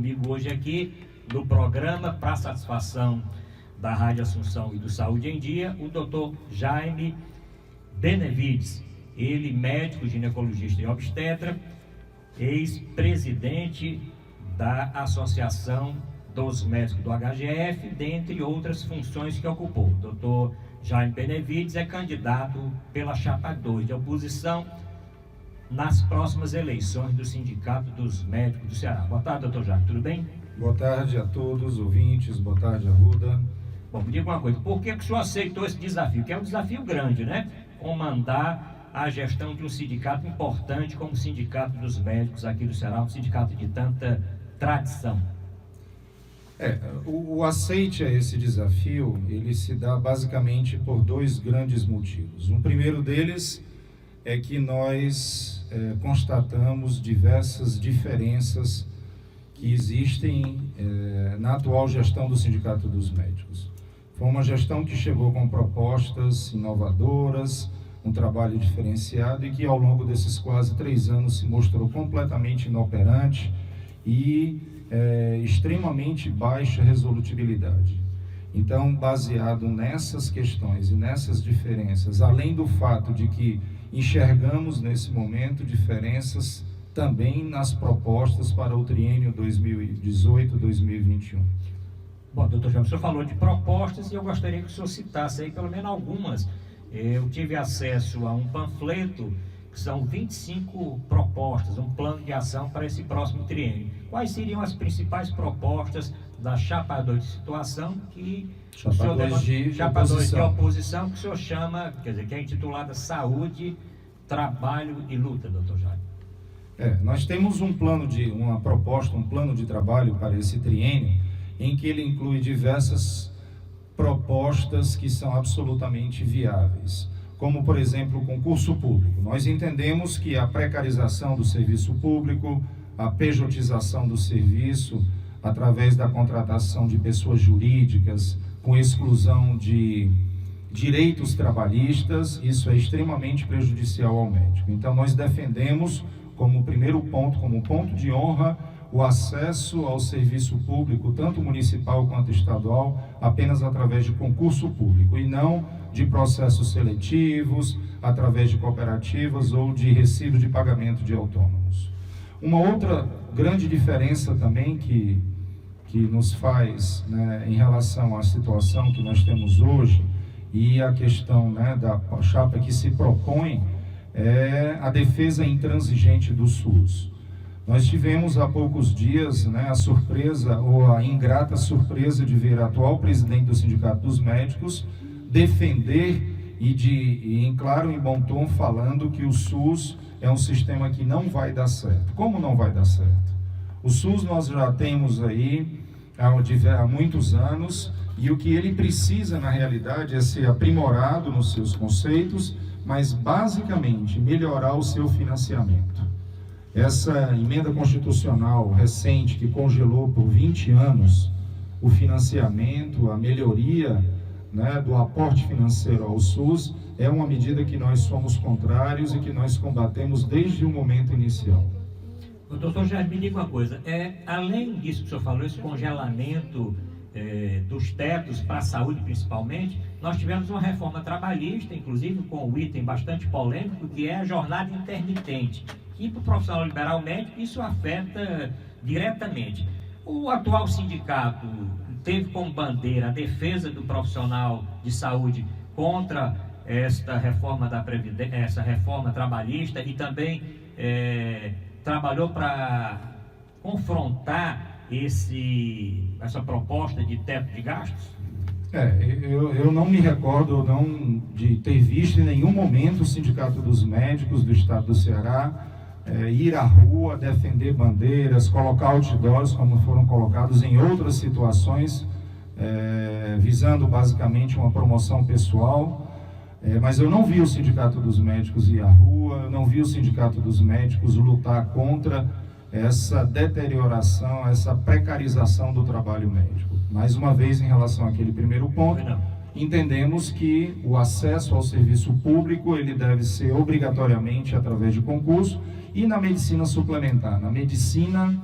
comigo hoje aqui no programa, para satisfação da Rádio Assunção e do Saúde em Dia, o Dr. Jaime Benevides, ele médico, ginecologista e obstetra, ex-presidente da Associação dos Médicos do HGF, dentre outras funções que ocupou. Dr. Jaime Benevides é candidato pela chapa 2 de oposição nas próximas eleições do Sindicato dos Médicos do Ceará. Boa tarde, doutor Jaime, tudo bem? Boa tarde a todos, ouvintes, boa tarde, Arruda. Bom, me diga uma coisa, por que o senhor aceitou esse desafio? Que é um desafio grande, né? Comandar a gestão de um sindicato importante como o Sindicato dos Médicos aqui do Ceará, um sindicato de tanta tradição. O aceite a esse desafio, ele se dá basicamente por dois grandes motivos. Um primeiro deles é que nós constatamos diversas diferenças que existem na atual gestão do Sindicato dos Médicos. Foi uma gestão que chegou com propostas inovadoras, um trabalho diferenciado e que ao longo desses quase 3 anos se mostrou completamente inoperante e extremamente baixa resolutibilidade. Então, baseado nessas questões e nessas diferenças, além do fato de que enxergamos nesse momento diferenças também nas propostas para o triênio 2018-2021. Bom, doutor Jaime, o senhor falou de propostas e eu gostaria que o senhor citasse aí pelo menos algumas. Eu tive acesso a um panfleto que são 25 propostas, um plano de ação para esse próximo triênio. Quais seriam as principais propostas da chapa 2 de situação que chapa 2 de oposição que o senhor chama, quer dizer, que é intitulada Saúde, Trabalho e Luta, doutor Jaime? Nós temos um plano um plano de trabalho para esse triênio, em que ele inclui diversas propostas que são absolutamente viáveis, como, por exemplo, o concurso público. Nós entendemos que a precarização do serviço público, a pejotização do serviço, através da contratação de pessoas jurídicas, com exclusão de direitos trabalhistas, isso é extremamente prejudicial ao médico. Então, nós defendemos como primeiro ponto, como ponto de honra, o acesso ao serviço público, tanto municipal quanto estadual, apenas através de concurso público e não de processos seletivos, através de cooperativas ou de recibos de pagamento de autônomos. Uma outra grande diferença também que nos faz, em relação à situação que nós temos hoje e a questão da chapa que se propõe é a defesa intransigente do SUS. Nós tivemos há poucos dias a surpresa ou a ingrata surpresa de ver a atual presidente do Sindicato dos Médicos defender e em claro e bom tom falando que o SUS é um sistema que não vai dar certo. Como não vai dar certo? O SUS nós já temos aí há muitos anos e o que ele precisa na realidade é ser aprimorado nos seus conceitos, mas basicamente melhorar o seu financiamento. Essa emenda constitucional recente que congelou por 20 anos o financiamento, a melhoria do aporte financeiro ao SUS, é uma medida que nós somos contrários e que nós combatemos desde o momento inicial. O doutor Jaime, me diga uma coisa, além disso que o senhor falou, esse congelamento dos tetos para a saúde principalmente, nós tivemos uma reforma trabalhista, inclusive com um item bastante polêmico, que é a jornada intermitente. E para o profissional liberal médico, isso afeta diretamente. O atual sindicato teve como bandeira a defesa do profissional de saúde contra esta reforma essa reforma trabalhista e também trabalhou para confrontar essa proposta de teto de gastos? Eu não me recordo de ter visto em nenhum momento o Sindicato dos Médicos do Estado do Ceará ir à rua, defender bandeiras, colocar outdoors como foram colocados em outras situações, visando basicamente uma promoção pessoal. Mas eu não vi o Sindicato dos Médicos ir à rua, eu não vi o Sindicato dos Médicos lutar contra essa deterioração, essa precarização do trabalho médico. Mais uma vez, em relação àquele primeiro ponto, entendemos que o acesso ao serviço público ele deve ser obrigatoriamente através de concurso e na medicina suplementar. Na medicina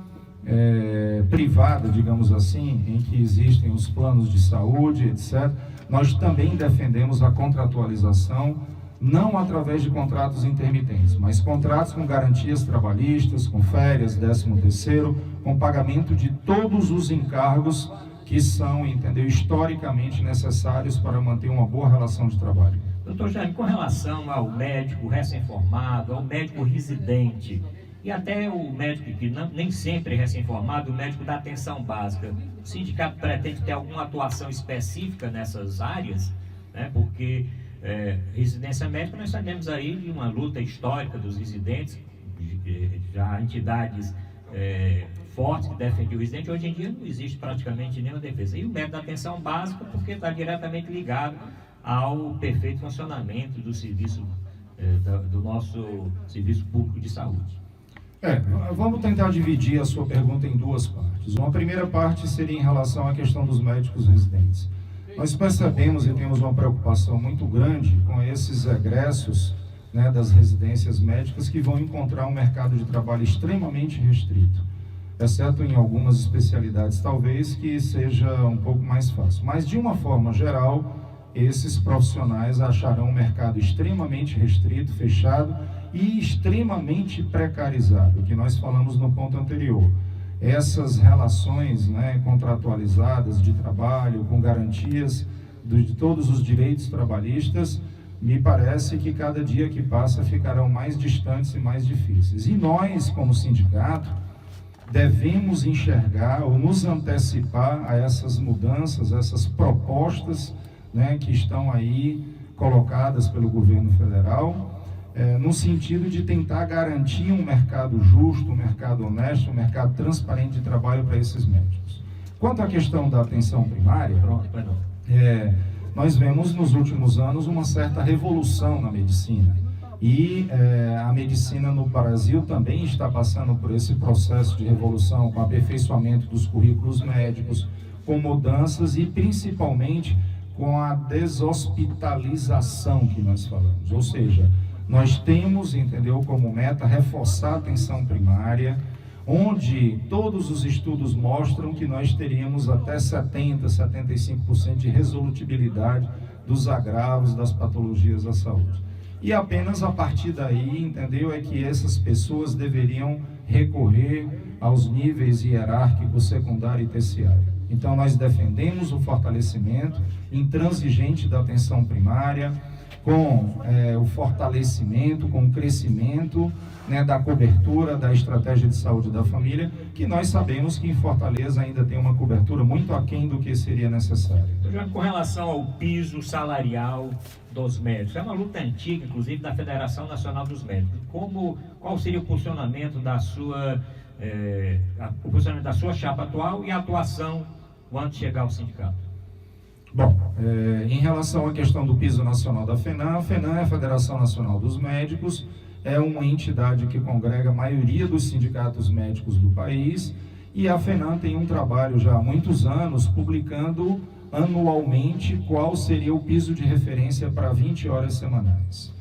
privada, digamos assim, em que existem os planos de saúde, etc., nós também defendemos a contratualização, não através de contratos intermitentes, mas contratos com garantias trabalhistas, com férias, 13º, com pagamento de todos os encargos que são, entendeu, historicamente necessários para manter uma boa relação de trabalho. Doutor Jaime, com relação ao médico recém-formado, ao médico residente e até o médico que nem sempre é recém-formado, o médico da atenção básica, o sindicato pretende ter alguma atuação específica nessas áreas, né? Porque residência médica, nós sabemos aí de uma luta histórica dos residentes, já entidades fortes que defendem o residente. Hoje em dia não existe praticamente nenhuma defesa. E o médico da atenção básica, porque está diretamente ligado ao perfeito funcionamento do serviço, do nosso serviço público de saúde. Vamos tentar dividir a sua pergunta em duas partes. Uma primeira parte seria em relação à questão dos médicos residentes. Nós percebemos e temos uma preocupação muito grande com esses egressos, né, das residências médicas que vão encontrar um mercado de trabalho extremamente restrito, exceto em algumas especialidades, talvez, que seja um pouco mais fácil. Mas, de uma forma geral, esses profissionais acharão um mercado extremamente restrito, fechado e extremamente precarizado, que nós falamos no ponto anterior. Essas relações, né, contratualizadas de trabalho, com garantias de todos os direitos trabalhistas, me parece que cada dia que passa ficarão mais distantes e mais difíceis. E nós, como sindicato, devemos enxergar ou nos antecipar a essas mudanças, essas propostas, né, que estão aí colocadas pelo governo federal, no sentido de tentar garantir um mercado justo, um mercado honesto, um mercado transparente de trabalho para esses médicos. Quanto à questão da atenção primária, nós vemos nos últimos anos uma certa revolução na medicina. E a medicina no Brasil também está passando por esse processo de revolução, com aperfeiçoamento dos currículos médicos, com mudanças e principalmente com a deshospitalização que nós falamos. Ou seja, nós temos, entendeu, como meta reforçar a atenção primária, onde todos os estudos mostram que nós teríamos até 70%, 75% de resolutibilidade dos agravos das patologias da saúde. E apenas a partir daí, entendeu, é que essas pessoas deveriam recorrer aos níveis hierárquicos secundário e terciário. Então nós defendemos o fortalecimento intransigente da atenção primária, com o fortalecimento, com o crescimento, né, da cobertura da estratégia de saúde da família, que nós sabemos que em Fortaleza ainda tem uma cobertura muito aquém do que seria necessário. Com relação ao piso salarial dos médicos, é uma luta antiga, inclusive, da Federação Nacional dos Médicos. Qual seria o posicionamento da sua chapa atual e a atuação quando chegar ao sindicato? Bom, em relação à questão do piso nacional da FENAM, a FENAM é a Federação Nacional dos Médicos, é uma entidade que congrega a maioria dos sindicatos médicos do país, e a FENAM tem um trabalho já há muitos anos publicando anualmente qual seria o piso de referência para 20 horas semanais.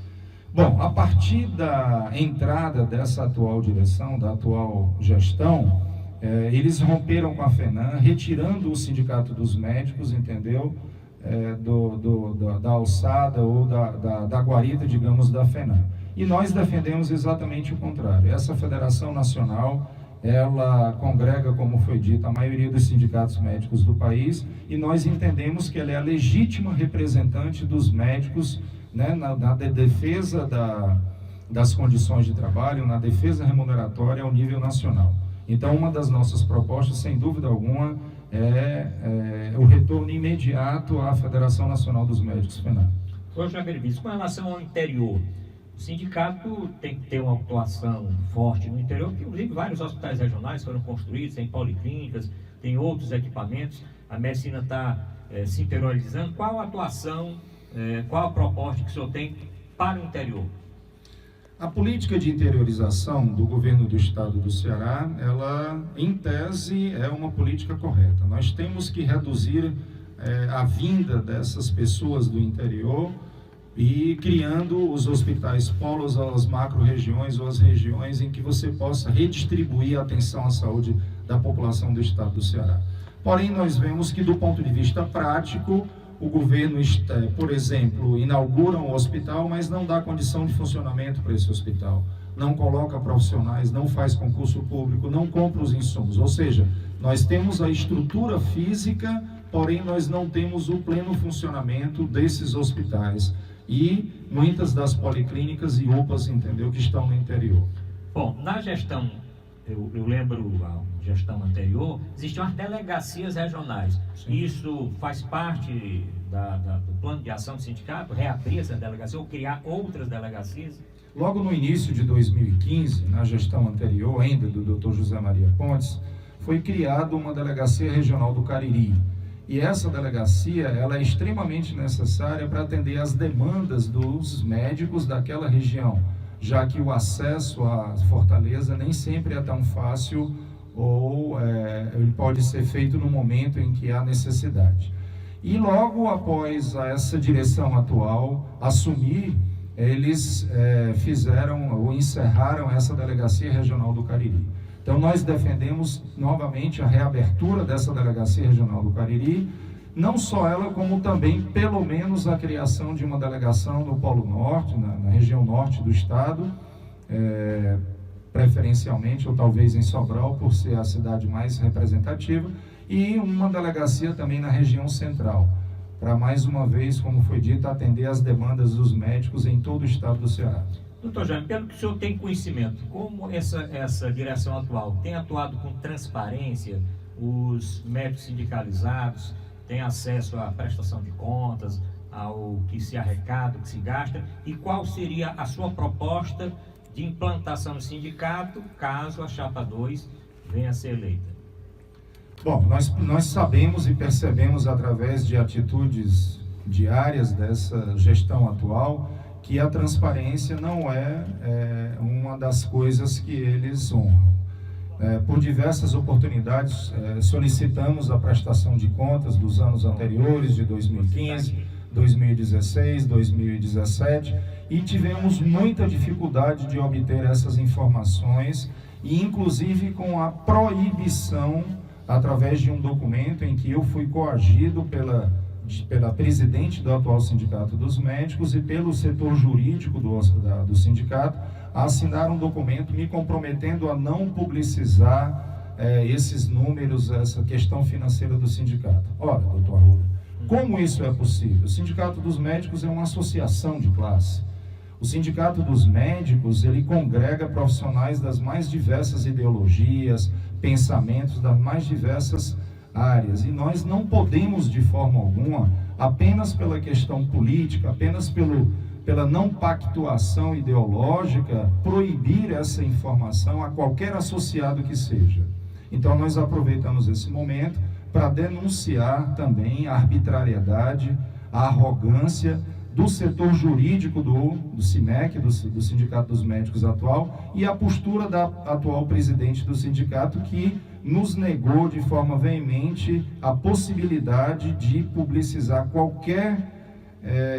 Bom, a partir da entrada dessa atual direção, da atual gestão, eles romperam com a FENAM, retirando o sindicato dos médicos, entendeu? Da alçada ou da guarita, digamos, da FENAM. E nós defendemos exatamente o contrário. Essa federação nacional, ela congrega, como foi dito, a maioria dos sindicatos médicos do país, e nós entendemos que ela é a legítima representante dos médicos, né, na defesa das condições de trabalho, na defesa remuneratória ao nível nacional. Então, uma das nossas propostas, sem dúvida alguma, é o retorno imediato à Federação Nacional dos Médicos, FENAM. Doutor Jaime, com relação ao interior, o sindicato tem que ter uma atuação forte no interior, porque, inclusive, vários hospitais regionais foram construídos, tem policlínicas, tem outros equipamentos, a medicina está se interiorizando. Qual a atuação, qual a proposta que o senhor tem para o interior? A política de interiorização do governo do estado do Ceará, ela, em tese, é uma política correta. Nós temos que reduzir a vinda dessas pessoas do interior e criando os hospitais polos, as macro-regiões ou as regiões em que você possa redistribuir a atenção à saúde da população do estado do Ceará. Porém, nós vemos que, do ponto de vista prático, o governo, por exemplo, inaugura um hospital, mas não dá condição de funcionamento para esse hospital. Não coloca profissionais, não faz concurso público, não compra os insumos. Ou seja, nós temos a estrutura física, porém nós não temos o pleno funcionamento desses hospitais. E muitas das policlínicas e UPAs, entendeu, que estão no interior. Bom, na gestão, eu lembro a gestão anterior, existiam as delegacias regionais. Sim. Isso faz parte do plano de ação do sindicato, reabrir essa delegacia ou criar outras delegacias? Logo no início de 2015, na gestão anterior ainda do Dr. José Maria Pontes, foi criada uma delegacia regional do Cariri. E essa delegacia, ela é extremamente necessária para atender às demandas dos médicos daquela região, já que o acesso à Fortaleza nem sempre é tão fácil ou ele pode ser feito no momento em que há necessidade. E logo após essa direção atual assumir, eles fizeram ou encerraram essa delegacia regional do Cariri. Então nós defendemos novamente a reabertura dessa delegacia regional do Cariri, não só ela, como também pelo menos a criação de uma delegação no Polo Norte, na região norte do estado, preferencialmente ou talvez em Sobral, por ser a cidade mais representativa, e uma delegacia também na região central, para mais uma vez, como foi dito, atender às demandas dos médicos em todo o estado do Ceará. Doutor Jaime, pelo que o senhor tem conhecimento, como essa direção atual tem atuado com transparência, os médicos sindicalizados têm acesso à prestação de contas, ao que se arrecada, o que se gasta, e qual seria a sua proposta de implantação no sindicato, caso a Chapa 2 venha a ser eleita? Bom, nós sabemos e percebemos através de atitudes diárias dessa gestão atual que a transparência não é uma das coisas que eles honram. Por diversas oportunidades, solicitamos a prestação de contas dos anos anteriores, de 2015, 2016, 2017, e tivemos muita dificuldade de obter essas informações, e inclusive com a proibição, através de um documento em que eu fui coagido pela presidente do atual Sindicato dos Médicos e pelo setor jurídico do sindicato, a assinar um documento me comprometendo a não publicizar esses números, essa questão financeira do sindicato. Ora, doutor Arruda, como isso é possível? O Sindicato dos Médicos é uma associação de classe. O Sindicato dos Médicos, ele congrega profissionais das mais diversas ideologias, pensamentos, das mais diversas áreas, e nós não podemos de forma alguma, apenas pela questão política, apenas pela não pactuação ideológica, proibir essa informação a qualquer associado que seja. Então nós aproveitamos esse momento para denunciar também a arbitrariedade, a arrogância do setor jurídico do SIMEC, do Sindicato dos Médicos atual, e a postura da atual presidente do sindicato, que nos negou de forma veemente a possibilidade de publicizar qualquer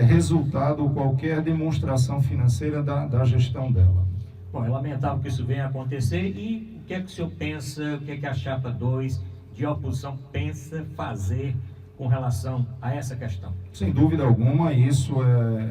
resultado ou qualquer demonstração financeira da gestão dela. Bom, é lamentável que isso venha a acontecer. E o que é que o senhor pensa, o que é que a Chapa 2 de oposição pensa fazer com relação a essa questão? Sem dúvida alguma, isso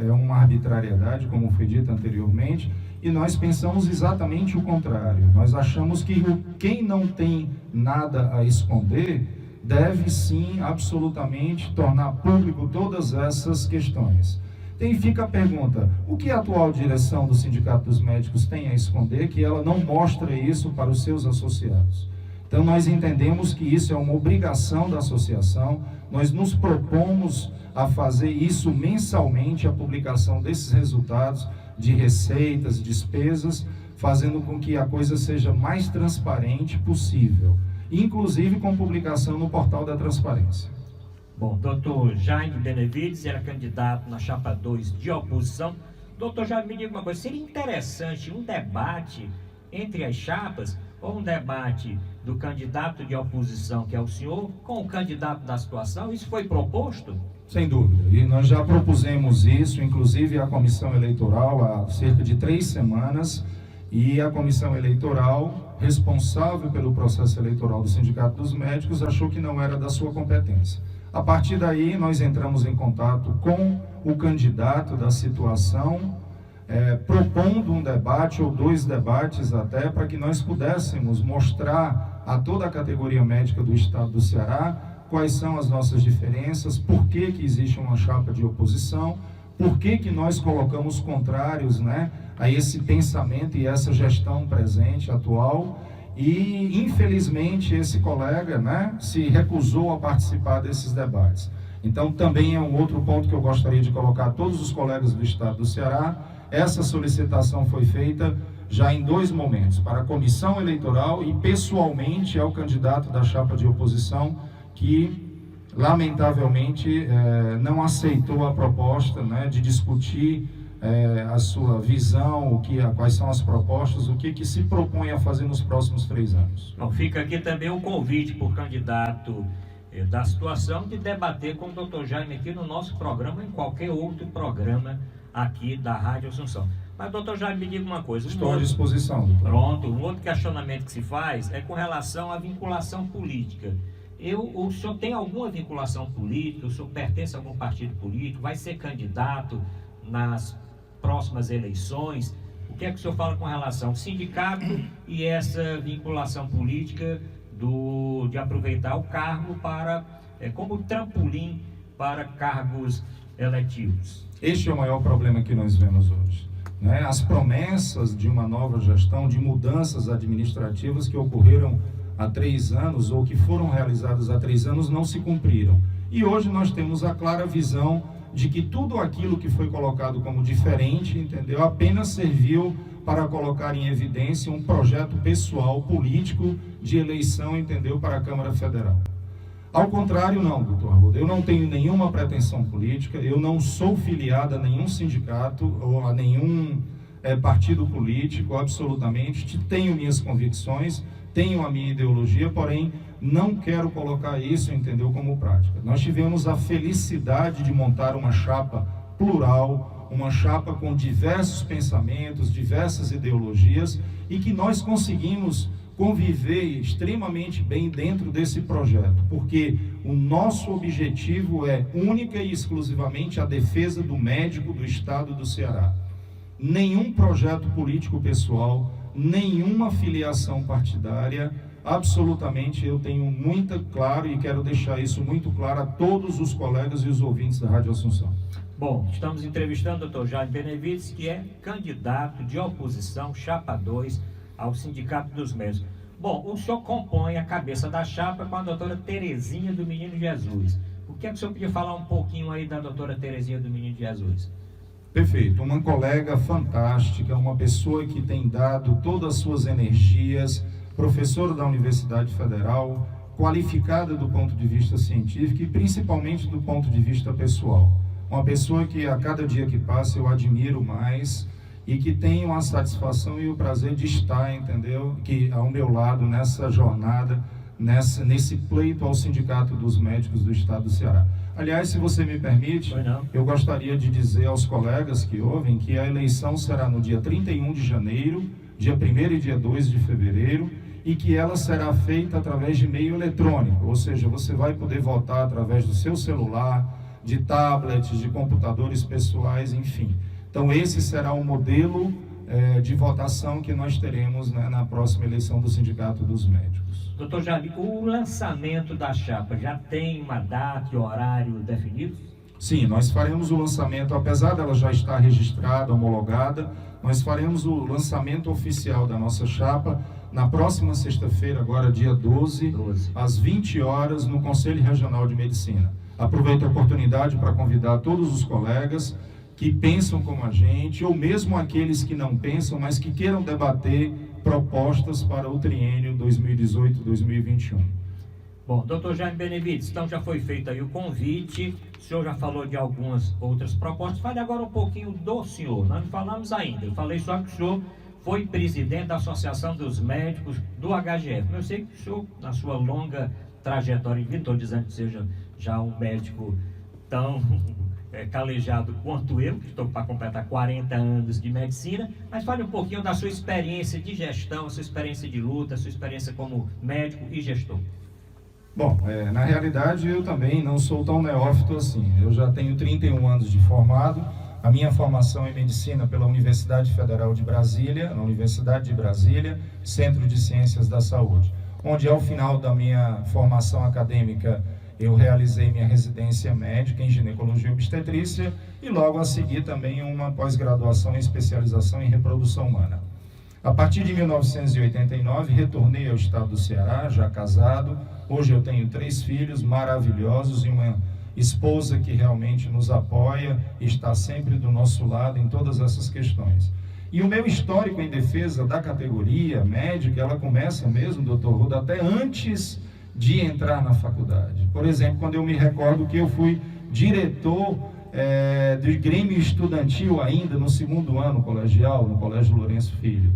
é uma arbitrariedade, como foi dito anteriormente, e nós pensamos exatamente o contrário. Nós achamos que quem não tem nada a esconder deve sim, absolutamente, tornar público todas essas questões. E fica a pergunta, o que a atual direção do Sindicato dos Médicos tem a esconder que ela não mostra isso para os seus associados? Então nós entendemos que isso é uma obrigação da associação, nós nos propomos a fazer isso mensalmente, a publicação desses resultados de receitas, despesas, fazendo com que a coisa seja mais transparente possível, inclusive com publicação no portal da transparência. Bom, doutor Jaime Benevides era candidato na Chapa 2 de oposição. Doutor Jaime, me diga uma coisa, seria interessante um debate entre as chapas, ou um debate do candidato de oposição, que é o senhor, com o candidato da situação? Isso foi proposto? Sem dúvida, e nós já propusemos isso, inclusive a comissão eleitoral, há cerca de 3 semanas, e a comissão eleitoral responsável pelo processo eleitoral do Sindicato dos Médicos, achou que não era da sua competência. A partir daí, nós entramos em contato com o candidato da situação, propondo um debate ou 2 debates até, para que nós pudéssemos mostrar a toda a categoria médica do estado do Ceará quais são as nossas diferenças, por que existe uma chapa de oposição, por que nós colocamos contrários, né, a esse pensamento e essa gestão presente, atual. E, infelizmente, esse colega, né, se recusou a participar desses debates. Então, também é um outro ponto que eu gostaria de colocar a todos os colegas do estado do Ceará. Essa solicitação foi feita já em 2 momentos, para a comissão eleitoral e pessoalmente ao candidato da chapa de oposição, que lamentavelmente não aceitou a proposta, né, de discutir a sua visão, quais são as propostas, o que se propõe a fazer nos próximos 3 anos. Bom, fica aqui também um convite por candidato da situação de debater com o Dr. Jaime aqui no nosso programa, em qualquer outro programa aqui da Rádio Assunção. Mas, doutor Jaime, me diga uma coisa. Estou à disposição, doutor. Pronto, um outro questionamento que se faz é com relação à vinculação política. O senhor tem alguma vinculação política? O senhor pertence a algum partido político? Vai ser candidato nas próximas eleições? O que é que o senhor fala com relação ao sindicato e essa vinculação política de aproveitar o cargo como trampolim para cargos eletivos? Este é o maior problema que nós vemos hoje, né? As promessas de uma nova gestão, de mudanças administrativas que ocorreram há 3 anos ou que foram realizadas há 3 anos não se cumpriram. E hoje nós temos a clara visão de que tudo aquilo que foi colocado como diferente, entendeu, apenas serviu para colocar em evidência um projeto pessoal, político, de eleição, entendeu, para a Câmara Federal. Ao contrário, não, doutor Arruda, eu não tenho nenhuma pretensão política, eu não sou filiado a nenhum sindicato ou a nenhum partido político, absolutamente. Tenho minhas convicções, tenho a minha ideologia, porém não quero colocar isso, entendeu, como prática. Nós tivemos a felicidade de montar uma chapa plural, uma chapa com diversos pensamentos, diversas ideologias, e que nós conseguimos conviver extremamente bem dentro desse projeto, porque o nosso objetivo é única e exclusivamente a defesa do médico do estado do Ceará. Nenhum projeto político pessoal, nenhuma filiação partidária, absolutamente eu tenho muito claro e quero deixar isso muito claro a todos os colegas e os ouvintes da Rádio Assunção. Bom, estamos entrevistando o Dr. Jaime Benevides, que é candidato de oposição, chapa 2, ao Sindicato dos Médicos. Bom, o senhor compõe a cabeça da chapa com a doutora Terezinha do Menino Jesus. O que é que o senhor podia falar um pouquinho aí da doutora Terezinha do Menino Jesus? Perfeito, uma colega fantástica, uma pessoa que tem dado todas as suas energias, professora da Universidade Federal, qualificada do ponto de vista científico e principalmente do ponto de vista pessoal. Uma pessoa que a cada dia que passa eu admiro mais e que tenho a satisfação e o prazer de estar, entendeu, que ao meu lado nessa jornada, nesse pleito ao Sindicato dos Médicos do Estado do Ceará. Aliás, se você me permite, eu gostaria de dizer aos colegas que ouvem que a eleição será no dia 31 de janeiro, dia 1º e dia 2 de fevereiro, e que ela será feita através de meio eletrônico, ou seja, você vai poder votar através do seu celular, de tablets, de computadores pessoais, enfim. Então esse será o modelo de votação que nós teremos, né, na próxima eleição do Sindicato dos Médicos. Doutor Jaime, o lançamento da chapa já tem uma data e horário definidos? Sim, nós faremos o lançamento, apesar dela já estar registrada, homologada, nós faremos o lançamento oficial da nossa chapa na próxima sexta-feira, agora dia 12, às 20 horas, no Conselho Regional de Medicina. Aproveito a oportunidade para convidar todos os colegas que pensam como a gente, ou mesmo aqueles que não pensam, mas que queiram debater propostas para o triênio 2018-2021. Bom, doutor Jaime Benevides, então já foi feito aí o convite, o senhor já falou de algumas outras propostas, fale agora um pouquinho do senhor, nós não falamos ainda, eu falei só que o senhor foi presidente da Associação dos Médicos do HGF, eu sei que o senhor, na sua longa trajetória, não estou dizendo que seja já um médico tão calejado quanto eu, que estou para completar 40 anos de medicina, mas fale um pouquinho da sua experiência de gestão, a sua experiência de luta, a sua experiência como médico e gestor. Bom, na realidade eu também não sou tão neófito assim. Eu já tenho 31 anos de formado. A minha formação é em medicina pela Universidade Federal de Brasília, na Universidade de Brasília, Centro de Ciências da Saúde, onde ao final da minha formação acadêmica eu realizei minha residência médica em ginecologia e obstetrícia e logo a seguir também uma pós-graduação em especialização em reprodução humana. A partir de 1989 retornei ao estado do Ceará, já casado. Hoje eu tenho 3 filhos maravilhosos e uma esposa que realmente nos apoia e está sempre do nosso lado em todas essas questões. E o meu histórico em defesa da categoria médica, ela começa mesmo, doutor Ruda, até antes de entrar na faculdade. Por exemplo, quando eu me recordo que eu fui diretor do Grêmio Estudantil ainda no 2º ano colegial, no Colégio Lourenço Filho.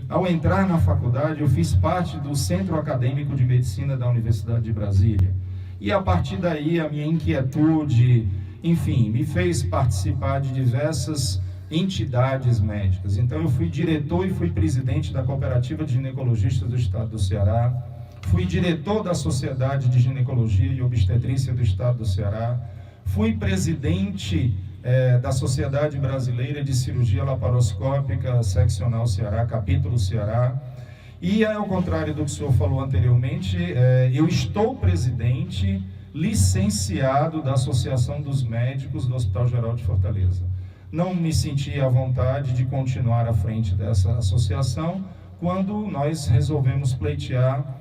Ao entrar na faculdade, eu fiz parte do Centro Acadêmico de Medicina da Universidade de Brasília. E a partir daí, a minha inquietude, enfim, me fez participar de diversas entidades médicas. Então, eu fui diretor e fui presidente da Cooperativa de Ginecologistas do Estado do Ceará, fui diretor da Sociedade de Ginecologia e Obstetrícia do Estado do Ceará, fui presidente da Sociedade Brasileira de Cirurgia Laparoscópica Seccional Ceará, capítulo Ceará, e ao contrário do que o senhor falou anteriormente, eu estou presidente licenciado da Associação dos Médicos do Hospital Geral de Fortaleza. Não me senti à vontade de continuar à frente dessa associação quando nós resolvemos pleitear,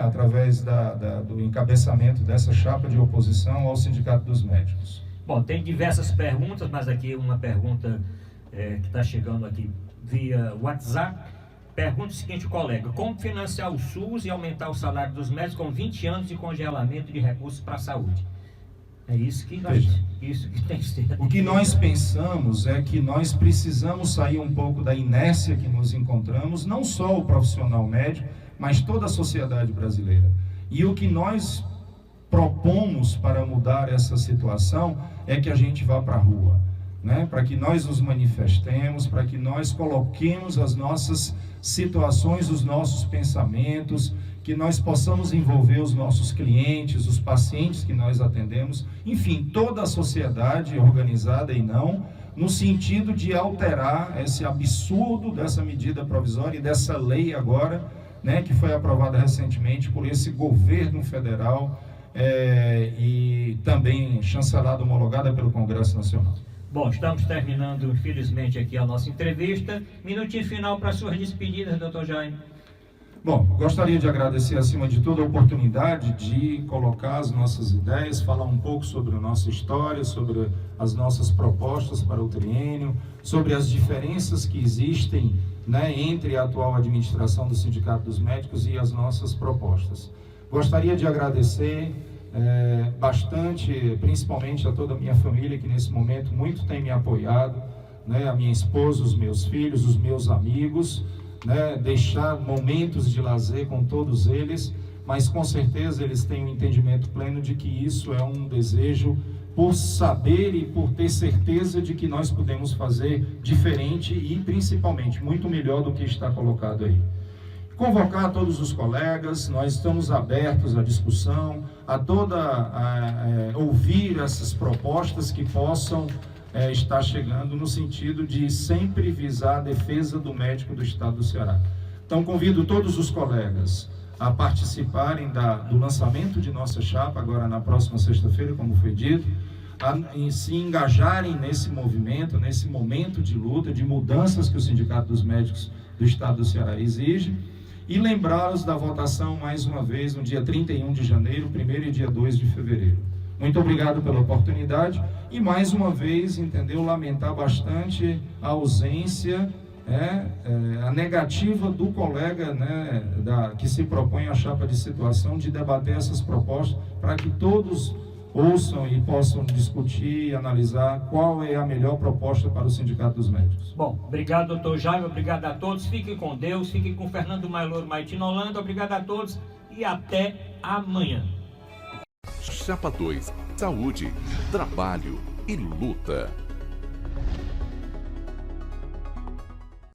através do encabeçamento dessa chapa de oposição ao Sindicato dos Médicos. Bom, tem diversas perguntas, mas aqui uma pergunta que está chegando aqui via WhatsApp. Pergunta o seguinte, colega: como financiar o SUS e aumentar o salário dos médicos com 20 anos de congelamento de recursos para a saúde? É isso que tem que ser. O que nós pensamos é que nós precisamos sair um pouco da inércia que nos encontramos, não só o profissional médico, mas toda a sociedade brasileira. E o que nós propomos para mudar essa situação é que a gente vá para a rua, para que nós nos manifestemos, para que nós coloquemos as nossas situações, os nossos pensamentos, que nós possamos envolver os nossos clientes, os pacientes que nós atendemos, enfim, toda a sociedade organizada e não, no sentido de alterar esse absurdo dessa medida provisória e dessa lei agora, que foi aprovada recentemente por esse governo federal e também chancelada, homologada pelo Congresso Nacional. Bom, estamos terminando, infelizmente, aqui a nossa entrevista. Minutinho final para suas despedidas, doutor Jaime. Bom, gostaria de agradecer, acima de tudo, a oportunidade de colocar as nossas ideias, falar um pouco sobre a nossa história, sobre as nossas propostas para o triênio, sobre as diferenças que existem, entre a atual administração do Sindicato dos Médicos e as nossas propostas. Gostaria de agradecer bastante, principalmente a toda a minha família, que nesse momento muito tem me apoiado, a minha esposa, os meus filhos, os meus amigos, deixar momentos de lazer com todos eles, mas com certeza eles têm um entendimento pleno de que isso é um desejo por saber e por ter certeza de que nós podemos fazer diferente e principalmente muito melhor do que está colocado aí. Convocar todos os colegas, nós estamos abertos à discussão, ouvir essas propostas que possam estar chegando no sentido de sempre visar a defesa do médico do Estado do Ceará. Então convido todos os colegas a participarem do lançamento de nossa chapa, agora na próxima sexta-feira, como foi dito, a se engajarem nesse movimento, nesse momento de luta, de mudanças que o Sindicato dos Médicos do Estado do Ceará exige, e lembrá-los da votação mais uma vez no dia 31 de janeiro, 1º e dia 2 de fevereiro. Muito obrigado pela oportunidade e mais uma vez, lamentar bastante a ausência, a negativa do colega, que se propõe a chapa de situação de debater essas propostas para que todos ouçam e possam discutir e analisar qual é a melhor proposta para o Sindicato dos Médicos. Bom, obrigado, doutor Jaime, obrigado a todos, fiquem com Deus, fiquem com Fernando Mailoro Maitina Holanda, obrigado a todos e até amanhã. Chapa 2, saúde, trabalho, e luta.